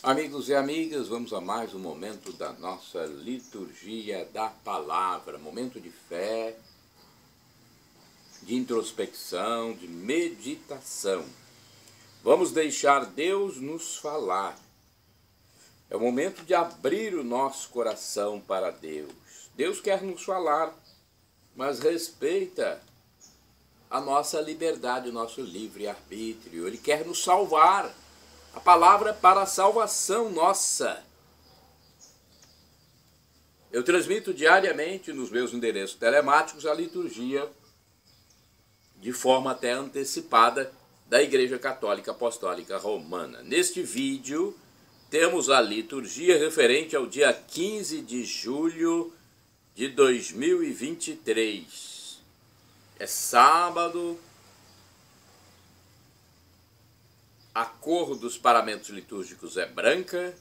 Amigos e amigas, vamos a mais um momento da nossa liturgia da palavra, momento de fé, de introspecção, de meditação. Vamos deixar Deus nos falar. É o momento de abrir o nosso coração para Deus. Deus quer nos falar, mas respeita a nossa liberdade, o nosso livre-arbítrio. Ele quer nos salvar. A palavra é para a salvação nossa. Eu transmito diariamente nos meus endereços telemáticos a liturgia de forma até antecipada da Igreja Católica Apostólica Romana. Neste vídeo temos a liturgia referente ao dia 15 de julho de 2023. É sábado. A cor dos paramentos litúrgicos é branca.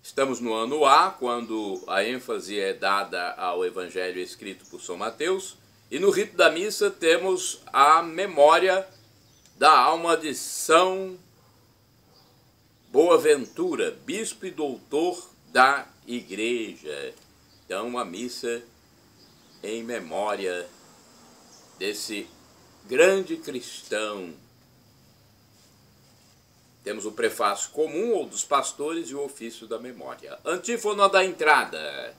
Estamos no ano A, quando a ênfase é dada ao Evangelho escrito por São Mateus. E no rito da missa temos a memória da alma de São Boaventura, bispo e doutor da Igreja. Então, uma missa em memória desse grande cristão. Temos o prefácio comum ou dos pastores e o ofício da memória. Antífona da entrada.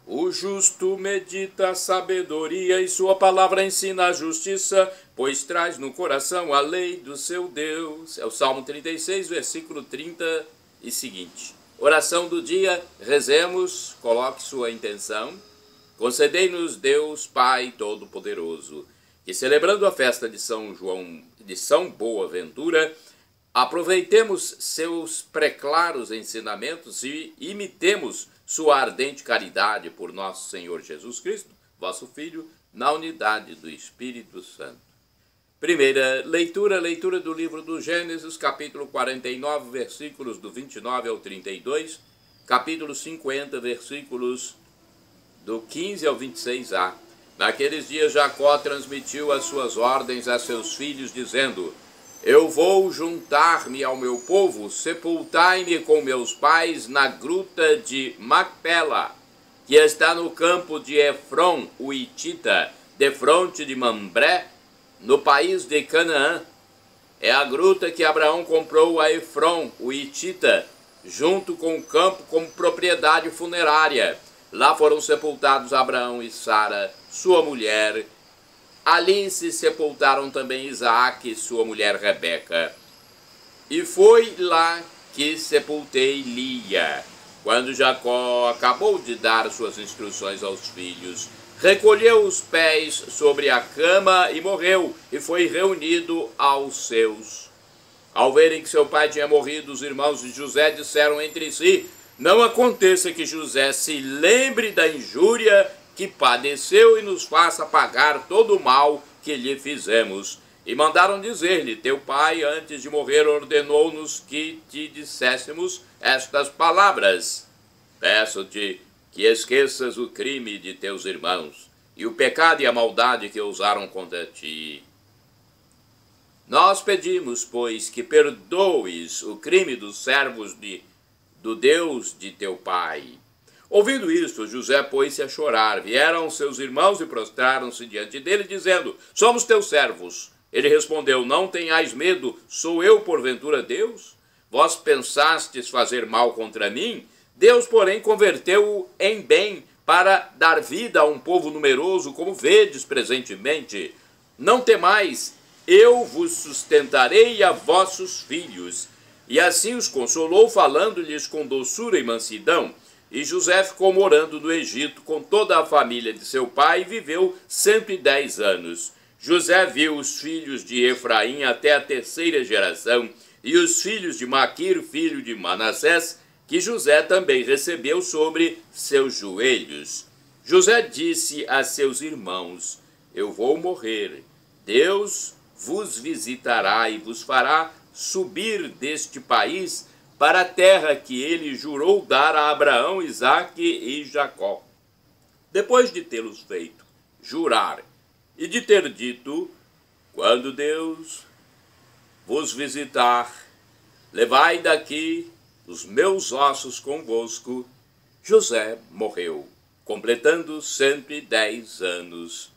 O justo medita a sabedoria e sua palavra ensina a justiça, pois traz no coração a lei do seu Deus. É o Salmo 36, versículo 30 e seguinte. Oração do dia, rezemos, coloque sua intenção. Concedei-nos Deus Pai Todo-Poderoso, que celebrando a festa de São Boaventura, aproveitemos seus preclaros ensinamentos e imitemos sua ardente caridade por nosso Senhor Jesus Cristo, vosso Filho, na unidade do Espírito Santo. Primeira leitura do livro do Gênesis, capítulo 49, versículos do 29 ao 32, capítulo 50, versículos do 15 ao 26a. Naqueles dias Jacó transmitiu as suas ordens a seus filhos, dizendo: Eu vou juntar-me ao meu povo, sepultai-me com meus pais na gruta de Macpela, que está no campo de Efron, o Hitita, defronte de Mambré, no país de Canaã. É a gruta que Abraão comprou a Efron, o Hitita, junto com o campo como propriedade funerária. Lá foram sepultados Abraão e Sara, sua mulher. Ali se sepultaram também Isaac e sua mulher Rebeca. E foi lá que sepultei Lia. Quando Jacó acabou de dar suas instruções aos filhos, recolheu os pés sobre a cama e morreu, e foi reunido aos seus. Ao verem que seu pai tinha morrido, os irmãos de José disseram entre si: Não aconteça que José se lembre da injúria que padeceu e nos faça pagar todo o mal que lhe fizemos. E mandaram dizer-lhe: Teu pai, antes de morrer, ordenou-nos que te disséssemos estas palavras: Peço-te que esqueças o crime de teus irmãos e o pecado e a maldade que usaram contra ti. Nós pedimos, pois, que perdoes o crime dos servos do Deus de teu pai. Ouvindo isto, José pôs-se a chorar. Vieram seus irmãos e prostraram-se diante dele, dizendo: Somos teus servos. Ele respondeu: Não tenhais medo, sou eu porventura Deus? Vós pensastes fazer mal contra mim? Deus, porém, converteu-o em bem, para dar vida a um povo numeroso, como vedes presentemente. Não temais, eu vos sustentarei a vossos filhos. E assim os consolou, falando-lhes com doçura e mansidão. E José ficou morando no Egito com toda a família de seu pai e viveu 110 anos. José viu os filhos de Efraim até a terceira geração e os filhos de Maquir, filho de Manassés, que José também recebeu sobre seus joelhos. José disse a seus irmãos: Eu vou morrer. Deus vos visitará e vos fará subir deste país para a terra que ele jurou dar a Abraão, Isaque e Jacó. Depois de tê-los feito jurar e de ter dito: quando Deus vos visitar. Levai daqui os meus ossos convosco. José morreu, completando 110 anos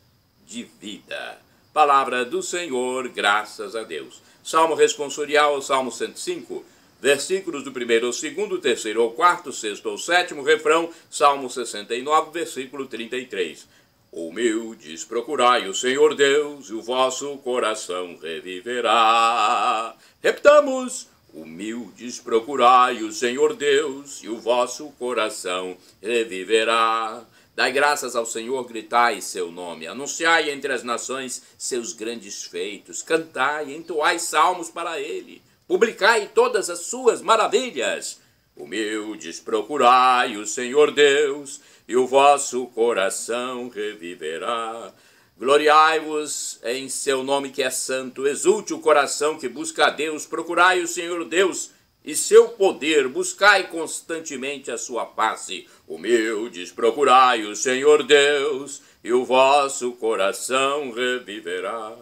de vida. Palavra do Senhor, graças a Deus. Salmo responsorial, Salmo 105, versículos do 1º ao 2º, 3º ao 4º, 6º ao 7º, refrão, Salmo 69, versículo 33. Humildes, procurai o Senhor Deus, e o vosso coração reviverá. Repitamos: humildes, procurai o Senhor Deus, e o vosso coração reviverá. Dai graças ao Senhor, gritai seu nome, anunciai entre as nações seus grandes feitos, cantai, entoai salmos para ele, publicai todas as suas maravilhas. Humildes, procurai o Senhor Deus, e o vosso coração reviverá. Gloriai-vos em seu nome que é santo, exulte o coração que busca a Deus, procurai o Senhor Deus e seu poder, buscai constantemente a sua face. Humildes, procurai o Senhor Deus, e o vosso coração reviverá.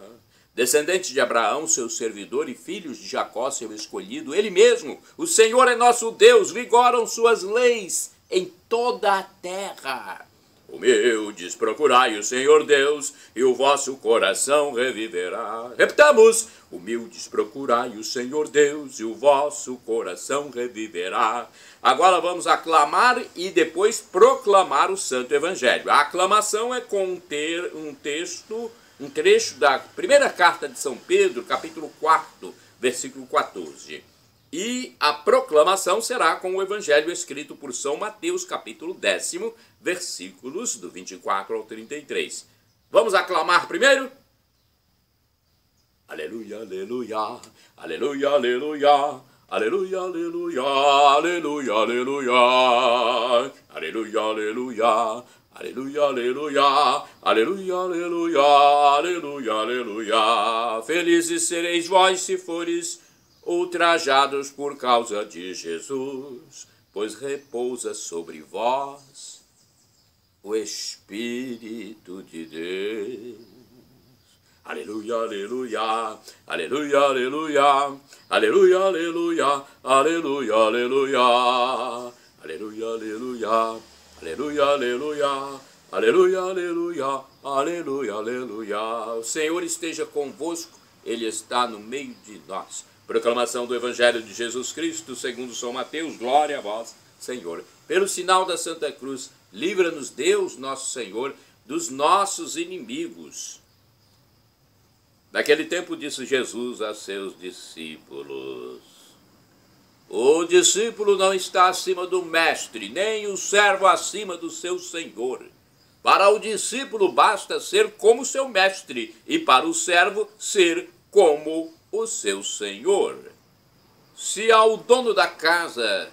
Descendentes de Abraão, seu servidor, e filhos de Jacó, seu escolhido, ele mesmo, o Senhor é nosso Deus, vigoram suas leis em toda a terra. Humildes, procurai o Senhor Deus, e o vosso coração reviverá. Repitamos: humildes, procurai o Senhor Deus, e o vosso coração reviverá. Agora vamos aclamar e depois proclamar o Santo Evangelho. A aclamação é conter um trecho da primeira carta de São Pedro, capítulo 4, versículo 14. E a proclamação será com o Evangelho escrito por São Mateus, capítulo 10, versículos do 24 ao 33. Vamos aclamar primeiro? Aleluia, aleluia, aleluia, aleluia, aleluia, aleluia, aleluia, aleluia, aleluia, aleluia. Aleluia, aleluia, aleluia, aleluia, aleluia, aleluia. Felizes sereis vós se fores ultrajados por causa de Jesus, pois repousa sobre vós o Espírito de Deus. Aleluia, aleluia, aleluia, aleluia, aleluia, aleluia, aleluia, aleluia, aleluia, aleluia. Aleluia, aleluia, aleluia, aleluia, aleluia, aleluia. O Senhor esteja convosco, Ele está no meio de nós. Proclamação do Evangelho de Jesus Cristo, segundo São Mateus, glória a vós, Senhor. Pelo sinal da Santa Cruz, livra-nos Deus, nosso Senhor, dos nossos inimigos. Naquele tempo disse Jesus a seus discípulos: o discípulo não está acima do mestre, nem o servo acima do seu senhor. Para o discípulo basta ser como seu mestre, e para o servo ser como o seu senhor. Se ao dono da casa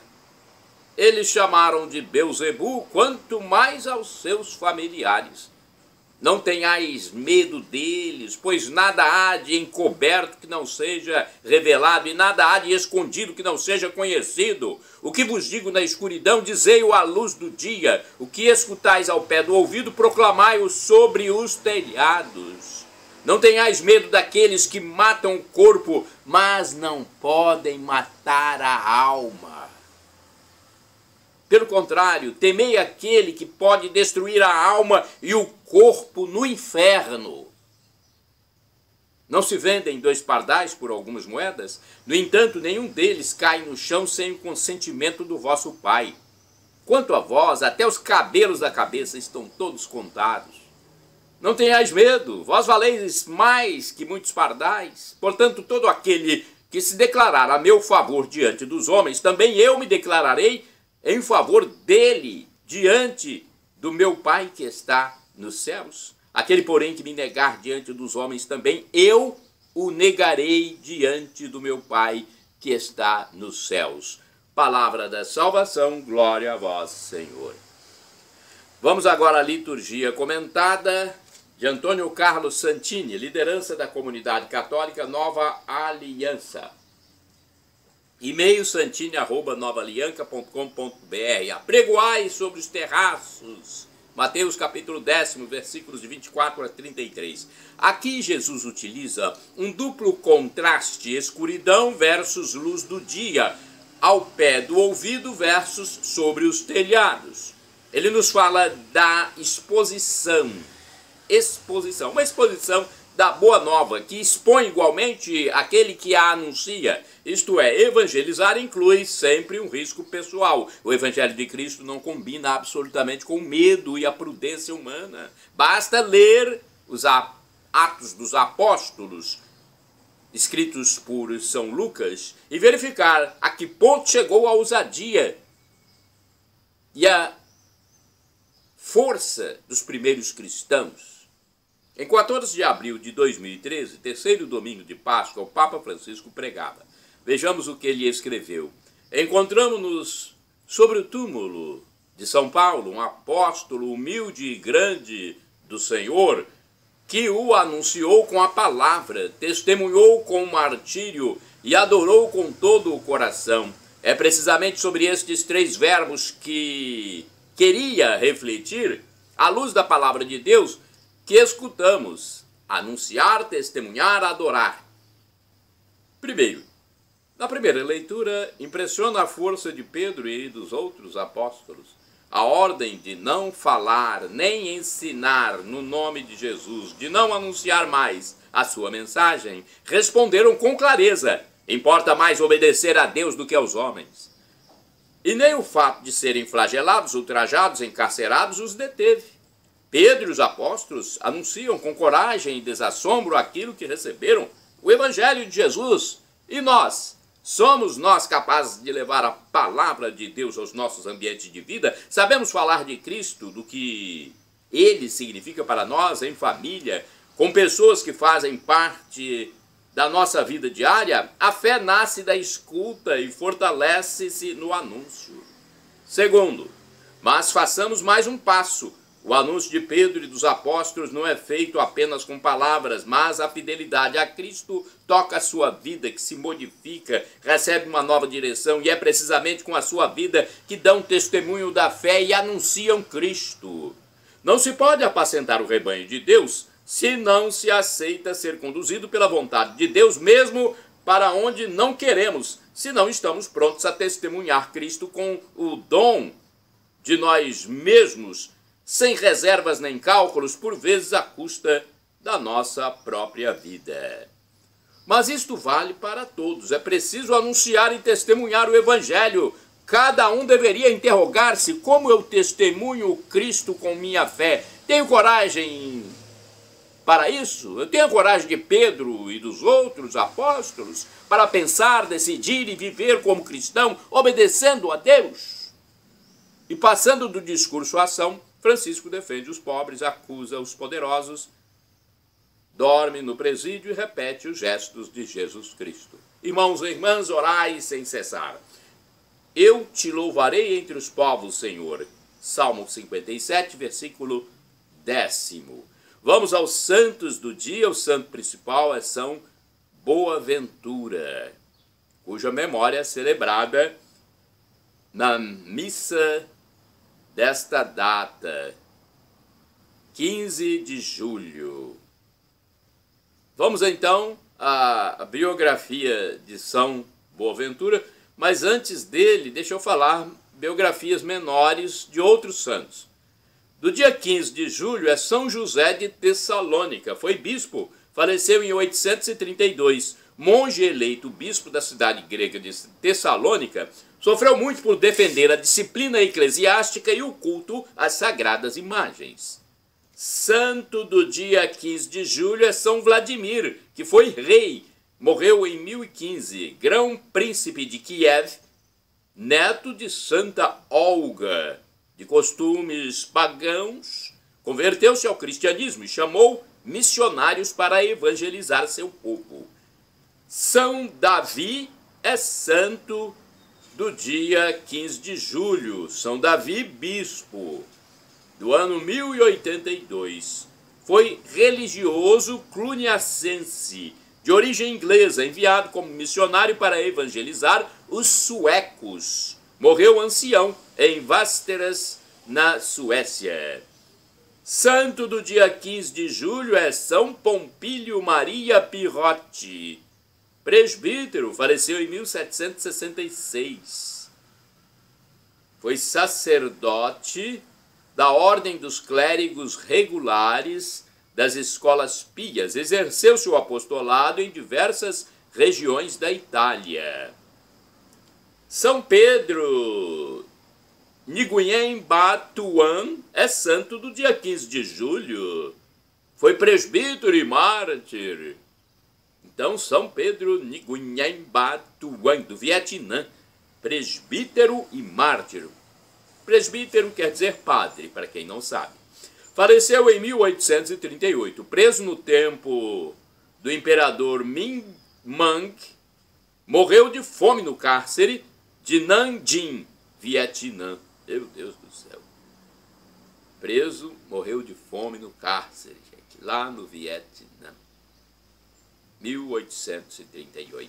eles chamaram de Belzebu, quanto mais aos seus familiares. Não tenhais medo deles, pois nada há de encoberto que não seja revelado, e nada há de escondido que não seja conhecido. O que vos digo na escuridão, dizei-o à luz do dia. O que escutais ao pé do ouvido, proclamai-o sobre os telhados. Não tenhais medo daqueles que matam o corpo, mas não podem matar a alma. Pelo contrário, temei aquele que pode destruir a alma e o corpo no inferno. Não se vendem 2 pardais por algumas moedas? No entanto, nenhum deles cai no chão sem o consentimento do vosso Pai. Quanto a vós, até os cabelos da cabeça estão todos contados. Não tenhais medo, vós valeis mais que muitos pardais. Portanto, todo aquele que se declarar a meu favor diante dos homens, também eu me declararei em favor dele, diante do meu Pai que está nos céus. Aquele, porém, que me negar diante dos homens, também eu o negarei diante do meu Pai que está nos céus. Palavra da salvação, glória a vós, Senhor. Vamos agora à liturgia comentada de Antônio Carlos Santini, liderança da comunidade católica Nova Aliança. E-mail santini@novaalianca.com.br. Apregoai sobre os terraços Mateus capítulo 10, versículos de 24 a 33. Aqui Jesus utiliza um duplo contraste, escuridão versus luz do dia, ao pé do ouvido versus sobre os telhados. Ele nos fala da exposição, uma exposição da Boa Nova, que expõe igualmente aquele que a anuncia. Isto é, evangelizar inclui sempre um risco pessoal. O Evangelho de Cristo não combina absolutamente com o medo e a prudência humana. Basta ler os Atos dos Apóstolos, escritos por São Lucas, e verificar a que ponto chegou a ousadia e a força dos primeiros cristãos. Em 14 de abril de 2013, terceiro domingo de Páscoa, o Papa Francisco pregava. Vejamos o que ele escreveu. Encontramos-nos sobre o túmulo de São Paulo, um apóstolo humilde e grande do Senhor, que o anunciou com a palavra, testemunhou com o martírio e adorou com todo o coração. É precisamente sobre estes três verbos que queria refletir, à luz da palavra de Deus, que escutamos: anunciar, testemunhar, adorar. Primeiro, na primeira leitura, impressiona a força de Pedro e dos outros apóstolos. A ordem de não falar nem ensinar no nome de Jesus, de não anunciar mais a sua mensagem, responderam com clareza: importa mais obedecer a Deus do que aos homens. E nem o fato de serem flagelados, ultrajados, encarcerados os deteve. Pedro e os apóstolos anunciam com coragem e desassombro aquilo que receberam, o Evangelho de Jesus. E nós? Somos nós capazes de levar a palavra de Deus aos nossos ambientes de vida? Sabemos falar de Cristo, do que Ele significa para nós em família, com pessoas que fazem parte da nossa vida diária? A fé nasce da escuta e fortalece-se no anúncio. Segundo, mas façamos mais um passo. O anúncio de Pedro e dos apóstolos não é feito apenas com palavras, mas a fidelidade a Cristo toca a sua vida, que se modifica, recebe uma nova direção, e é precisamente com a sua vida que dão testemunho da fé e anunciam Cristo. Não se pode apacentar o rebanho de Deus se não se aceita ser conduzido pela vontade de Deus, mesmo para onde não queremos, se não estamos prontos a testemunhar Cristo com o dom de nós mesmos, sem reservas nem cálculos, por vezes à custa da nossa própria vida. Mas isto vale para todos. É preciso anunciar e testemunhar o Evangelho. Cada um deveria interrogar-se: como eu testemunho Cristo com minha fé? Tenho coragem para isso? Eu tenho a coragem de Pedro e dos outros apóstolos para pensar, decidir e viver como cristão, obedecendo a Deus? E passando do discurso à ação, Francisco defende os pobres, acusa os poderosos, dorme no presídio e repete os gestos de Jesus Cristo. Irmãos e irmãs, orai sem cessar. Eu te louvarei entre os povos, Senhor. Salmo 57, versículo 10. Vamos aos santos do dia. O santo principal é São Boaventura, cuja memória é celebrada na missa desta data, 15 de julho. Vamos então à biografia de São Boaventura, mas antes dele, deixa eu falar biografias menores de outros santos. Do dia 15 de julho é São José de Tessalônica, foi bispo, faleceu em 832. Monge eleito bispo da cidade grega de Tessalônica, sofreu muito por defender a disciplina eclesiástica e o culto às sagradas imagens. Santo do dia 15 de julho é São Vladimir, que foi rei, morreu em 1015, grão-príncipe de Kiev, neto de Santa Olga, de costumes pagãos, converteu-se ao cristianismo e chamou missionários para evangelizar seu povo. São Davi é santo do dia 15 de julho. São Davi, bispo, do ano 1082. Foi religioso cluniacense, de origem inglesa, enviado como missionário para evangelizar os suecos. Morreu ancião em Västerås, na Suécia. Santo do dia 15 de julho é São Pompílio Maria Pirrotti. Presbítero, faleceu em 1766. Foi sacerdote da Ordem dos Clérigos Regulares das Escolas Pias. Exerceu seu apostolado em diversas regiões da Itália. São Pedro Nguyen Ba Tuan é santo do dia 15 de julho. Foi presbítero e mártir. Então, São Pedro Nguyen Ba Tuan, do Vietnã, presbítero e mártir. Presbítero quer dizer padre, para quem não sabe. Faleceu em 1838, preso no tempo do imperador Minh Mang. Morreu de fome no cárcere de Nanjing, Vietnã. Meu Deus do céu. Preso, morreu de fome no cárcere, gente, lá no Vietnã. 1838.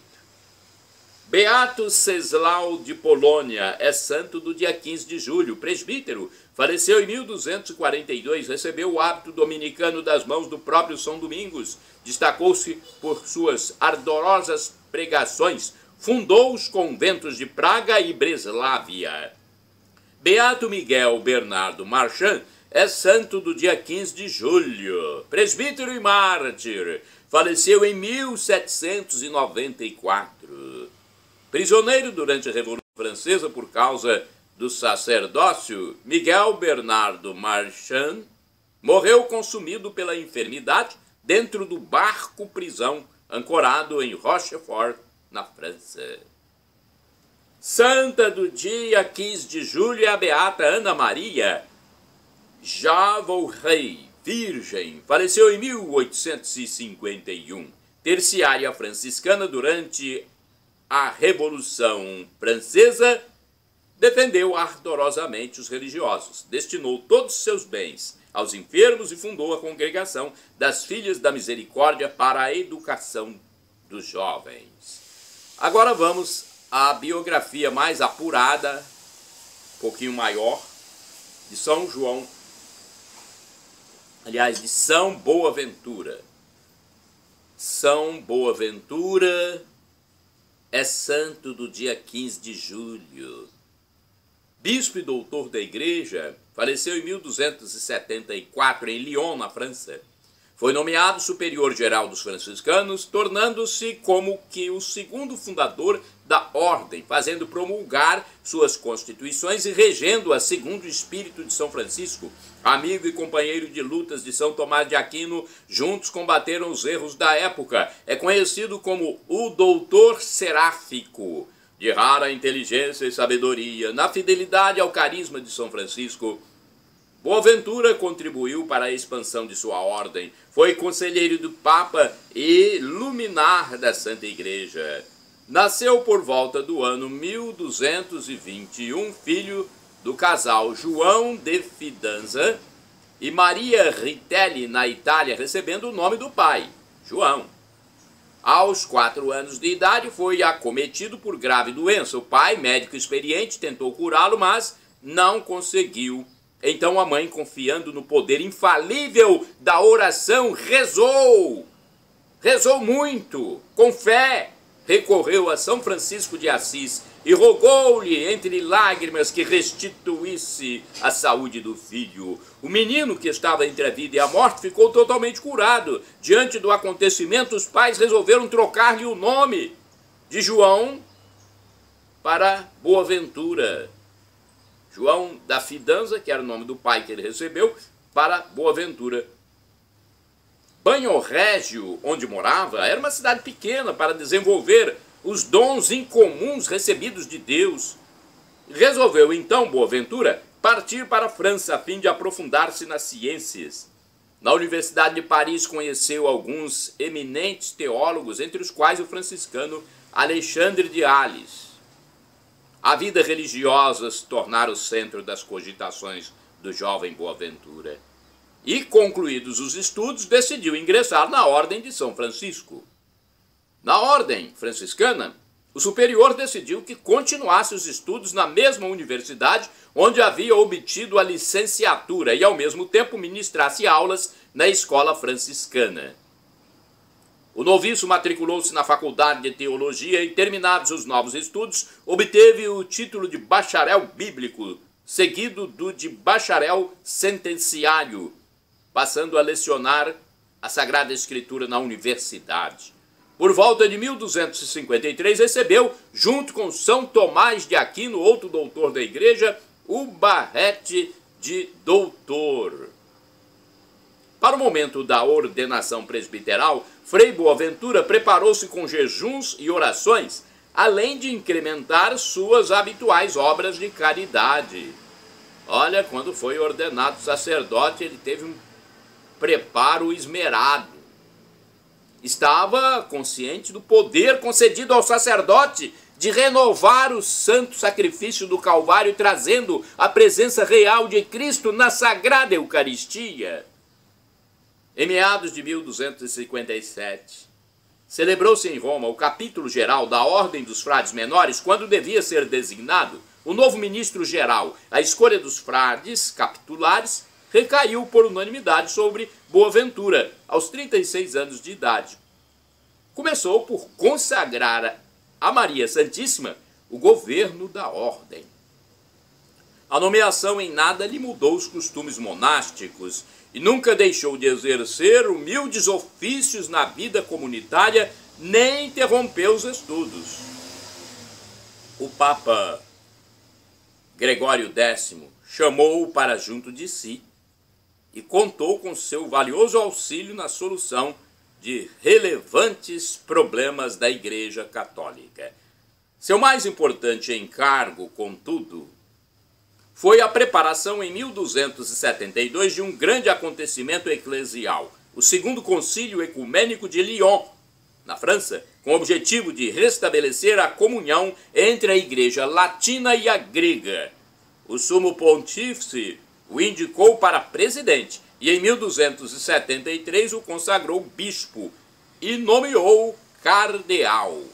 Beato Ceslau de Polônia é santo do dia 15 de julho, presbítero. Faleceu em 1242, recebeu o hábito dominicano das mãos do próprio São Domingos. Destacou-se por suas ardorosas pregações. Fundou os conventos de Praga e Breslávia. Beato Miguel Bernardo Marchand é santo do dia 15 de julho, presbítero e mártir. Faleceu em 1794. Prisioneiro durante a Revolução Francesa por causa do sacerdócio, Miguel Bernardo Marchand morreu consumido pela enfermidade dentro do barco-prisão ancorado em Rochefort, na França. Santa do dia 15 de julho é a beata Ana Maria Javorey, virgem. Faleceu em 1851. Terciária franciscana durante a Revolução Francesa, defendeu ardorosamente os religiosos. Destinou todos os seus bens aos enfermos e fundou a congregação das Filhas da Misericórdia para a educação dos jovens. Agora vamos à biografia mais apurada, um pouquinho maior, de São João, aliás, de São Boaventura. São Boaventura é santo do dia 15 de julho. Bispo e doutor da Igreja, faleceu em 1274 em Lyon, na França. Foi nomeado superior-geral dos franciscanos, tornando-se como que o segundo fundador da ordem, fazendo promulgar suas constituições e regendo-a segundo o espírito de São Francisco. Amigo e companheiro de lutas de São Tomás de Aquino, juntos combateram os erros da época. É conhecido como o doutor seráfico, de rara inteligência e sabedoria. Na fidelidade ao carisma de São Francisco, Boaventura contribuiu para a expansão de sua ordem, foi conselheiro do Papa e luminar da Santa Igreja. Nasceu por volta do ano 1221, filho do casal João de Fidanza e Maria Ritelli, na Itália, recebendo o nome do pai, João. Aos 4 anos de idade foi acometido por grave doença. O pai, médico experiente, tentou curá-lo, mas não conseguiu. Então a mãe, confiando no poder infalível da oração, rezou muito, com fé, recorreu a São Francisco de Assis e rogou-lhe, entre lágrimas, que restituísse a saúde do filho. O menino, que estava entre a vida e a morte, ficou totalmente curado. Diante do acontecimento, os pais resolveram trocar-lhe o nome de João para Boaventura. João da Fidanza, que era o nome do pai que ele recebeu, para Boaventura. Banho-Régio, onde morava, era uma cidade pequena para desenvolver os dons incomuns recebidos de Deus. Resolveu então Boaventura partir para a França a fim de aprofundar-se nas ciências. Na Universidade de Paris conheceu alguns eminentes teólogos, entre os quais o franciscano Alexandre de Hales. A vida religiosa se tornara o centro das cogitações do jovem Boaventura. E, concluídos os estudos, decidiu ingressar na Ordem de São Francisco. Na Ordem franciscana, o superior decidiu que continuasse os estudos na mesma universidade onde havia obtido a licenciatura e, ao mesmo tempo, ministrasse aulas na escola franciscana. O noviço matriculou-se na faculdade de teologia e, terminados os novos estudos, obteve o título de bacharel bíblico, seguido do de bacharel sentenciário, passando a lecionar a Sagrada Escritura na universidade. Por volta de 1253, recebeu, junto com São Tomás de Aquino, outro doutor da igreja, o barrete de doutor. Para o momento da ordenação presbiteral, Frei Boaventura preparou-se com jejuns e orações, além de incrementar suas habituais obras de caridade. Olha, quando foi ordenado sacerdote, ele teve um preparo esmerado. Estava consciente do poder concedido ao sacerdote de renovar o santo sacrifício do Calvário, trazendo a presença real de Cristo na Sagrada Eucaristia. Em meados de 1257, celebrou-se em Roma o capítulo geral da Ordem dos Frades Menores, quando devia ser designado o novo ministro-geral. A escolha dos frades capitulares recaiu por unanimidade sobre Boaventura, aos 36 anos de idade. Começou por consagrar a Maria Santíssima o governo da ordem. A nomeação em nada lhe mudou os costumes monásticos e nunca deixou de exercer humildes ofícios na vida comunitária, nem interrompeu os estudos. O Papa Gregório X chamou-o para junto de si e contou com seu valioso auxílio na solução de relevantes problemas da Igreja Católica. Seu mais importante encargo, contudo, foi a preparação em 1272 de um grande acontecimento eclesial, o Segundo Concílio Ecumênico de Lyon, na França, com o objetivo de restabelecer a comunhão entre a Igreja Latina e a grega. O Sumo Pontífice o indicou para presidente e em 1273 o consagrou bispo e nomeou cardeal.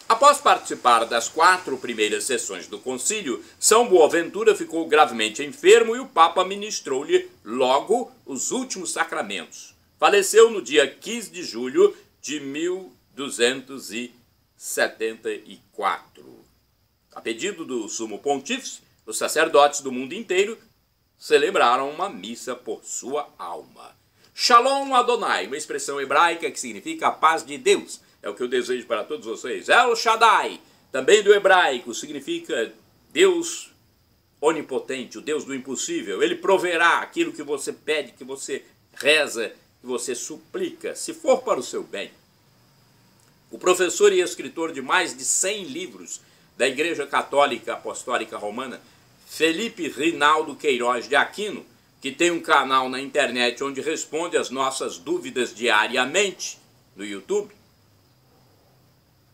Após participar das 4 primeiras sessões do concílio, São Boaventura ficou gravemente enfermo e o Papa ministrou-lhe logo os últimos sacramentos. Faleceu no dia 15 de julho de 1274. A pedido do Sumo Pontífice, os sacerdotes do mundo inteiro celebraram uma missa por sua alma. Shalom Adonai, uma expressão hebraica que significa a paz de Deus. É o que eu desejo para todos vocês. El Shaddai, também do hebraico, significa Deus onipotente, o Deus do impossível. Ele proverá aquilo que você pede, que você reza, que você suplica, se for para o seu bem. O professor e escritor de mais de 100 livros da Igreja Católica Apostólica Romana, Felipe Rinaldo Queiroz de Aquino, que tem um canal na internet onde responde as nossas dúvidas diariamente no YouTube.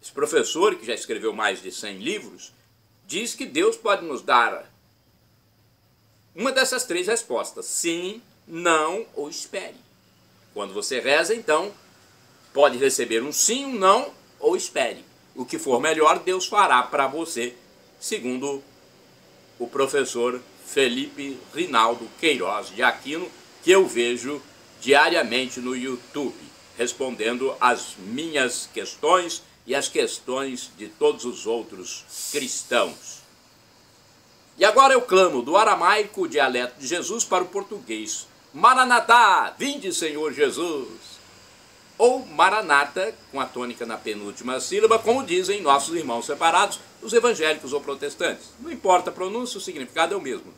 Esse professor, que já escreveu mais de 100 livros, diz que Deus pode nos dar uma dessas 3 respostas: sim, não ou espere. Quando você reza, então, pode receber um sim, um não ou espere. O que for melhor, Deus fará para você, segundo o professor Felipe Rinaldo Queiroz de Aquino, que eu vejo diariamente no YouTube, respondendo às minhas questões e as questões de todos os outros cristãos. E agora eu clamo do aramaico, dialeto de Jesus, para o português: Maranatá, vinde Senhor Jesus. Ou Maranata, com a tônica na penúltima sílaba, como dizem nossos irmãos separados, os evangélicos ou protestantes. Não importa a pronúncia, o significado é o mesmo.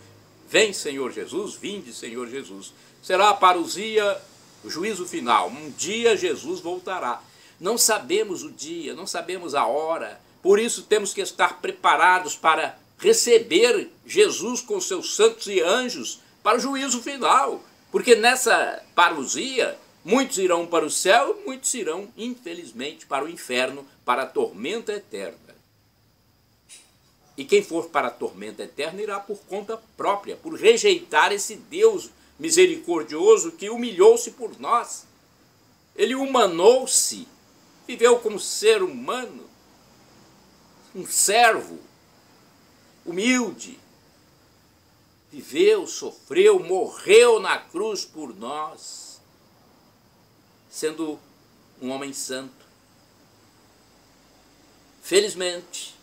Vem Senhor Jesus, vinde Senhor Jesus. Será a parousia, o juízo final. Um dia Jesus voltará. Não sabemos o dia, não sabemos a hora. Por isso temos que estar preparados para receber Jesus com seus santos e anjos para o juízo final. Porque nessa parousia, muitos irão para o céu e muitos irão, infelizmente, para o inferno, para a tormenta eterna. E quem for para a tormenta eterna irá por conta própria, por rejeitar esse Deus misericordioso que humilhou-se por nós. Ele humanou-se, viveu como ser humano, um servo humilde, viveu, sofreu, morreu na cruz por nós, sendo um homem santo. Felizmente,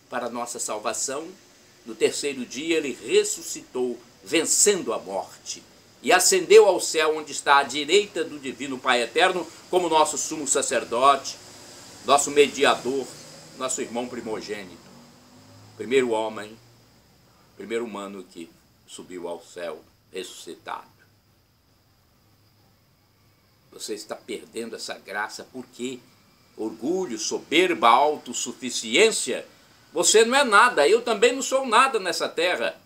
para nossa salvação, no terceiro dia ele ressuscitou, vencendo a morte, e ascendeu ao céu, onde está à direita do Divino Pai Eterno, como nosso sumo sacerdote, nosso mediador, nosso irmão primogênito, primeiro homem, primeiro humano que subiu ao céu, ressuscitado. Você está perdendo essa graça porque orgulho, soberba, autossuficiência. Você não é nada, eu também não sou nada nessa terra,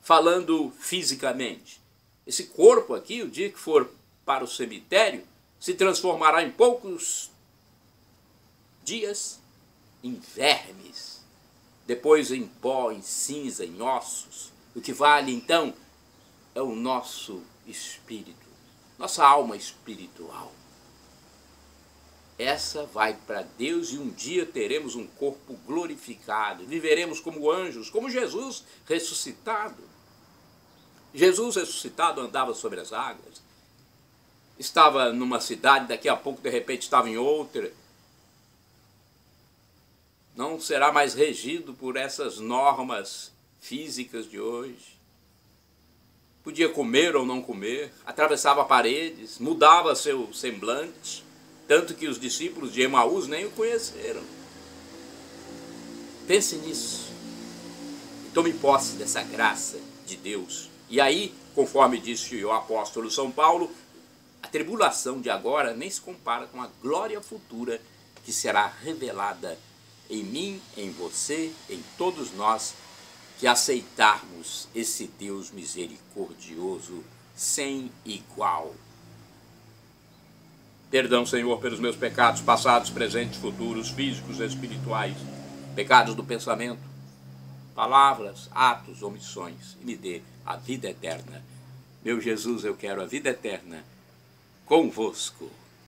falando fisicamente. Esse corpo aqui, o dia que for para o cemitério, se transformará em poucos dias em vermes, depois em pó, em cinza, em ossos. O que vale então é o nosso espírito, nossa alma espiritual. Essa vai para Deus e um dia teremos um corpo glorificado, viveremos como anjos, como Jesus ressuscitado. Jesus ressuscitado andava sobre as águas, estava numa cidade, daqui a pouco de repente estava em outra. Não será mais regido por essas normas físicas de hoje. Podia comer ou não comer, atravessava paredes, mudava seu semblante, tanto que os discípulos de Emaús nem o conheceram. Pense nisso. Tome posse dessa graça de Deus. E aí, conforme disse o apóstolo São Paulo, a tribulação de agora nem se compara com a glória futura que será revelada em mim, em você, em todos nós, que aceitarmos esse Deus misericordioso, sem igual. Perdão, Senhor, pelos meus pecados passados, presentes, futuros, físicos e espirituais, pecados do pensamento, palavras, atos, omissões, e me dê a vida eterna. Meu Jesus, eu quero a vida eterna convosco.